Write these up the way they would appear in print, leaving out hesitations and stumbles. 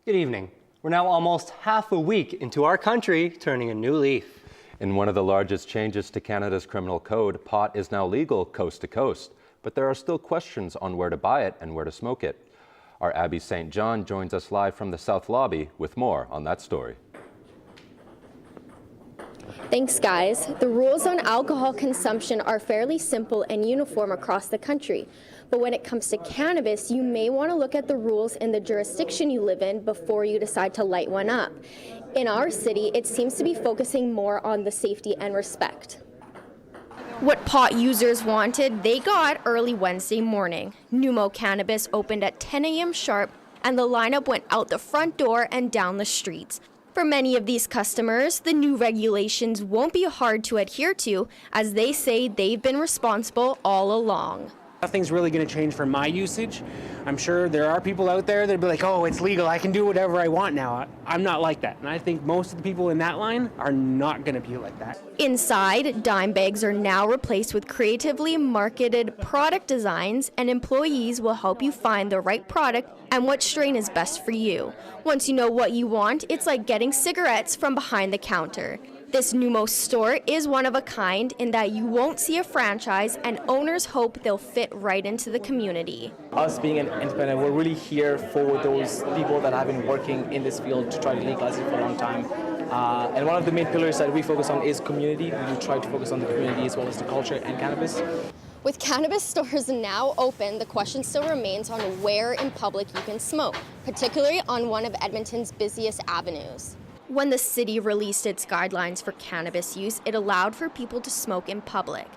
Good evening. We're now almost half a week into our country turning a new leaf. In one of the largest changes to Canada's criminal code, pot is now legal coast to coast, but there are still questions on where to buy it and where to smoke it. Our Abby St. John joins us live from the South Lobby with more on that story. Thanks, guys. The rules on alcohol consumption are fairly simple and uniform across the country. But when it comes to cannabis, you may want to look at the rules in the jurisdiction you live in before you decide to light one up. In our city, it seems to be focusing more on the safety and respect. What pot users wanted, they got early Wednesday morning. Numo Cannabis opened at 10 a.m. sharp, and the lineup went out the front door and down the streets. For many of these customers, the new regulations won't be hard to adhere to, as they say they've been responsible all along. Nothing's really going to change for my usage. I'm sure there are people out there that'll be like, oh, it's legal, I can do whatever I want now. I'm not like that. And I think most of the people in that line are not going to be like that. Inside, dime bags are now replaced with creatively marketed product designs, and employees will help you find the right product and what strain is best for you. Once you know what you want, it's like getting cigarettes from behind the counter. This Numo store is one of a kind in that you won't see a franchise, and owners hope they'll fit right into the community. Us being an independent, we're really here for those people that have been working in this field to try to legalize it for a long time. And one of the main pillars that we focus on is community. We try to focus on the community as well as the culture and cannabis. With cannabis stores now open, the question still remains on where in public you can smoke, particularly on one of Edmonton's busiest avenues. When the city released its guidelines for cannabis use, it allowed for people to smoke in public.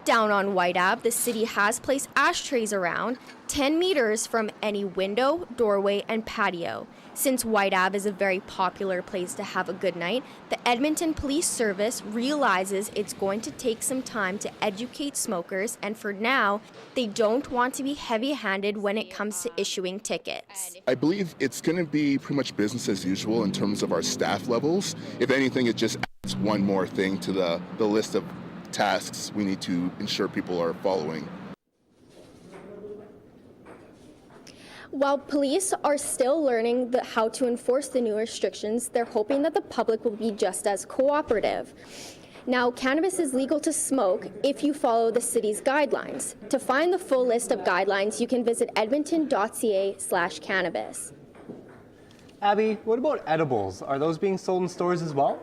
Down on White Ave, the city has placed ashtrays around 10 meters from any window, doorway, and patio. Since White Ave is a very popular place to have a good night, the Edmonton Police Service realizes it's going to take some time to educate smokers, and for now, they don't want to be heavy-handed when it comes to issuing tickets. I believe it's going to be pretty much business as usual in terms of our staff levels. If anything, it just adds one more thing to the list of tasks we need to ensure people are following. While police are still learning how to enforce the new restrictions, they're hoping that the public will be just as cooperative. Now, cannabis is legal to smoke if you follow the city's guidelines. To find the full list of guidelines, you can visit edmonton.ca/cannabis. Abby, what about edibles? Are those being sold in stores as well?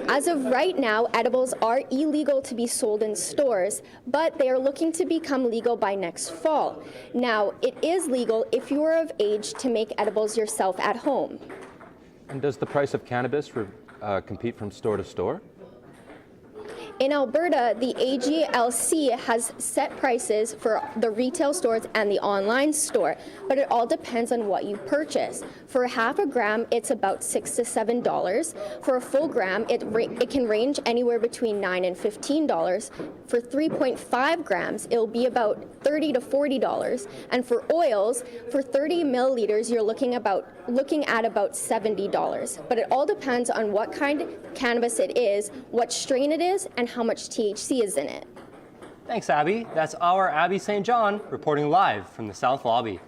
As of right now, edibles are illegal to be sold in stores, but they are looking to become legal by next fall. Now, it is legal if you are of age to make edibles yourself at home. And does the price of cannabis compete from store to store? In Alberta, the AGLC has set prices for the retail stores and the online store, but it all depends on what you purchase. For half a gram, it's about $6 to $7. For a full gram, it can range anywhere between $9 and $15. For 3.5 grams, it'll be about $30 to $40. And for oils, for 30 milliliters, you're looking at about $70. But it all depends on what kind of cannabis it is, what strain it is, and how much THC is in it. Thanks, Abby. That's our Abby St. John reporting live from the South Lobby.